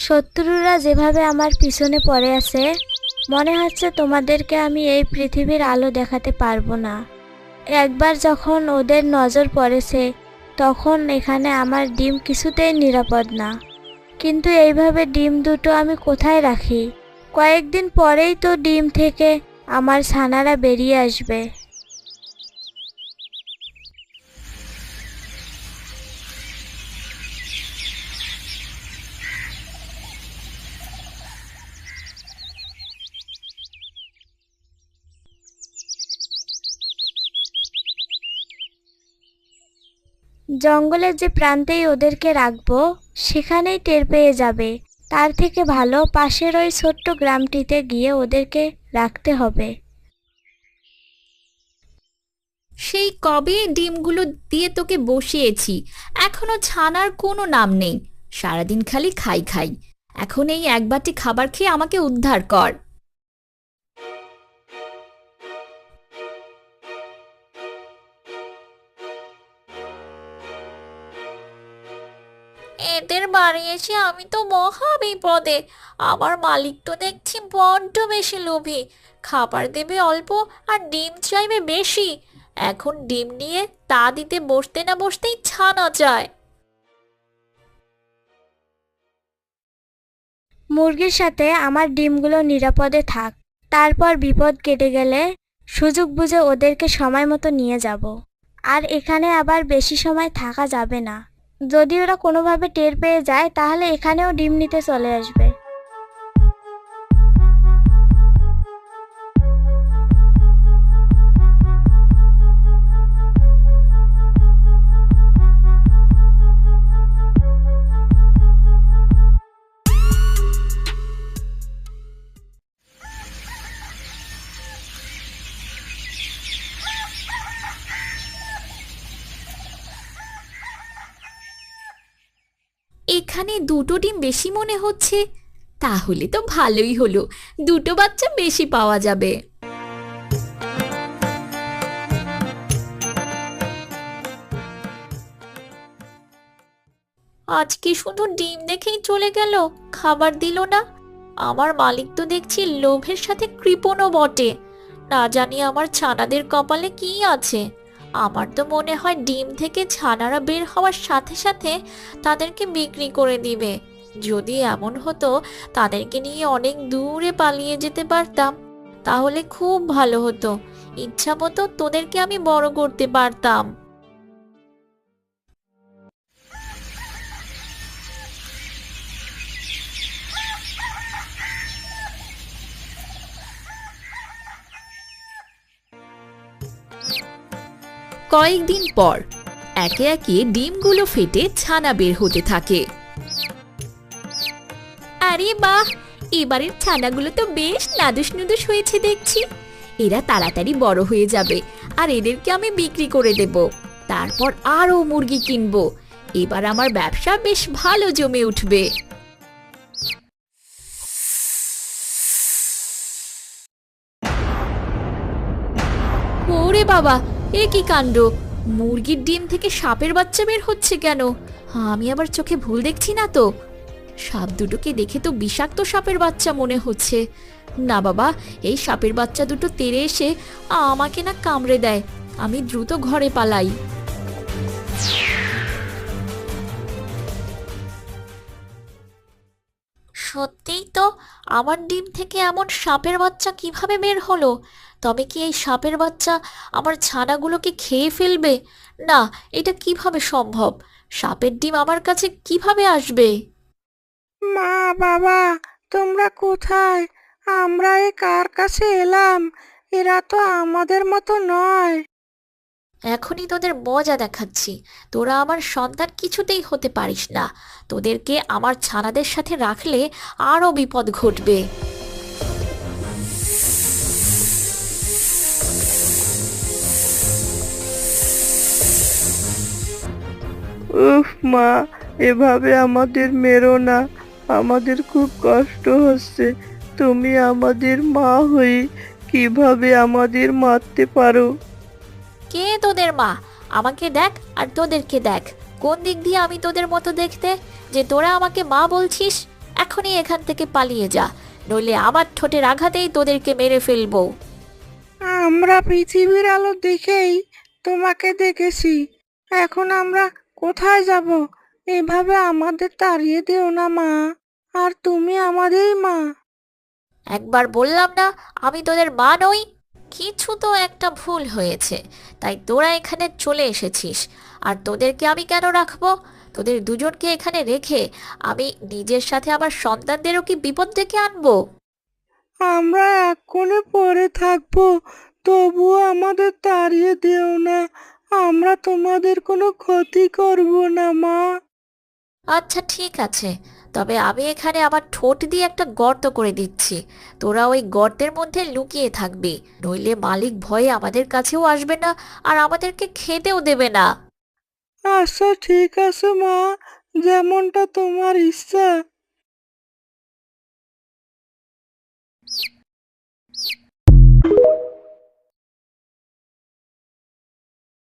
শত্রুরা যেভাবে আমার পিছনে পড়ে আছে, মনে হচ্ছে তোমাদেরকে আমি এই পৃথিবীর আলো দেখাতে পারবো না। একবার যখন ওদের নজর পড়েছে, তখন এখানে আমার ডিম কিছুতেই নিরাপদ না। কিন্তু এইভাবে ডিম দুটো আমি কোথায় রাখি? কয়েকদিন পরেই তো ডিম থেকে আমার ছানারা বেরিয়ে আসবে। জঙ্গলের যে প্রান্তেই ওদেরকে রাখবো, সেখানেই টের পেয়ে যাবে। তার থেকে ভালো পাশের ওই ছোট্ট গ্রামটিতে গিয়ে ওদেরকে রাখতে হবে। সেই কবে ডিমগুলো দিয়ে তোকে বসিয়েছি, এখনো ছানার কোনো নাম নেই। সারাদিন খালি খাই খাই। এখন এই এক বাটি খাবার খেয়ে আমাকে উদ্ধার কর। এদের বাড়ি এসে আমি তো মহা বিপদে। আমার মালিক তো দেখছি বড্ড বেশি লোভী। খাবার দেবে অল্প আর ডিম চাইবে বেশি। এখন ডিম নিয়ে তা দিতে বসতে না বসতেই ছানা চায়। মুরগির সাথে আমার ডিমগুলো নিরাপদে থাক। তারপর বিপদ কেটে গেলে সুযোগ বুঝে ওদেরকে সময় মতো নিয়ে যাব। আর এখানে আবার বেশি সময় থাকা যাবে না। যদি ওরা কোনোভাবে টের পেয়ে যায়, তাহলে এখানেও ডিম নিতে চলে আসবে। এখানে দুটো ডিম বেশি মনে হচ্ছে। তাহলে তো ভালোই হলো, দুটো বাচ্চা বেশি পাওয়া যাবে। আজকে শুধু ডিম দেখেই চলে গেল, খাবার দিল না। আমার মালিক তো দেখছি লোভের সাথে কৃপণও বটে। না জানি আমার ছানাদের কপালে কি আছে। আমার তো মনে হয় ডিম থেকে ছানারা বের হওয়ার সাথে সাথে তাদেরকে বিক্রি করে দিবে। যদি এমন হতো, তাদেরকে নিয়ে অনেক দূরে পালিয়ে যেতে পারতাম, তাহলে খুব ভালো হতো। ইচ্ছা মতো তোদেরকে আমি বড় করতে পারতাম। কয়েকদিন পর একে একে ডিমগুলো ফেটে ছানা বের হতে থাকে। আরে বাহ, এবারের ছানাগুলো তো বেশ নাদুস নুদুস হয়েছে দেখছি। এরা তাড়াতাড়ি বড় হয়ে যাবে আর এদেরকে আমি বিক্রি করে দেব। তারপর আরও মুরগি কিনবো। এবার আমার ব্যবসা বেশ ভালো জমে উঠবে। ওরে বাবা, এ কি কাণ্ড! মুরগির ডিম থেকে সাপের বাচ্চা বের হচ্ছে কেন? আমি আবার চোখে ভুল দেখছি না তো? সাপ দুটোকে দেখে তো বিষাক্ত সাপের বাচ্চা মনে হচ্ছে। না বাবা, এই সাপের বাচ্চা দুটো তেড়ে এসে আমাকে না কামড়ে দেয়। আমি দ্রুত ঘরে পালাই। সত্যিই তো, আমার ডিম থেকে এমন সাপের বাচ্চা কিভাবে বের হলো? তবে কি এই সাপের বাচ্চা আমার ছানাগুলোকে খেয়ে ফেলবে? না, এটা কিভাবে সম্ভব? সাপের ডিম আমার কাছে কিভাবে আসবে? মা, বাবা, তোমরা কোথায়? আমরা এ কার কাছে এলাম? এরা তো আমাদের মতো নয়। এখনই তোদের মজা দেখাচ্ছি। তোরা আমার সন্তান কিছুতেই হতে পারিস না। তোদেরকে আমার ছানাদের সাথে রাখলে আরও বিপদ ঘটবে। উফ মা, এভাবে আমাদের মেরো না। আমাদের খুব কষ্ট হচ্ছে। তুমি আমাদের মা হয়ে কিভাবে আমাদের মারতে পারো? কে তোদের মা? আমাকে দেখ আর তোদেরকে দেখ। কোন দিক দিয়ে আমি তোদের মতো দেখতে, যে তোরা আমাকে মা বলছিস? এখনই এখান থেকে পালিয়ে যা, নইলে আমার ঠোঁটের আঘাতেই তোদেরকে মেরে ফেলবো। আমরা পৃথিবীর আলো দেখেই তোমাকে দেখেছি, এখন আমরা কোথায় যাব? এভাবে আমাদের তাড়িয়ে দিও না মা, আর তুমি আমাদেরই মা। একবার বললাম না আমি তোদের মা নই? কিছু তো একটা ভুল হয়েছে, তাই তোরা এখানে চলে এসেছিস। আর তোদেরকে আমি কেন রাখবো? তোদের দুজনকে এখানে রেখে আমি নিজের সাথে আমার সন্তানদেরও কি বিপদ ডেকে আনবো? আমরা এক্ষুনি পড়ে থাকবো, তবুও আমাদের তাড়িয়ে দিও না। আমরা তোমাদের কোনো ক্ষতি করব না মা। আচ্ছা ঠিক আছে, তবে আমি এখানে আমার ঠোঁট দিয়ে একটা গর্ত করে দিচ্ছি। তোরা ওই গর্তের মধ্যে লুকিয়ে থাকবি, নইলে মালিক ভয়ে আমাদের কাছেও আসবে না আর আমাদেরকে খেতেও দেবে না। আচ্ছা ঠিক আছে মা, যেমনটা তোমার ইচ্ছা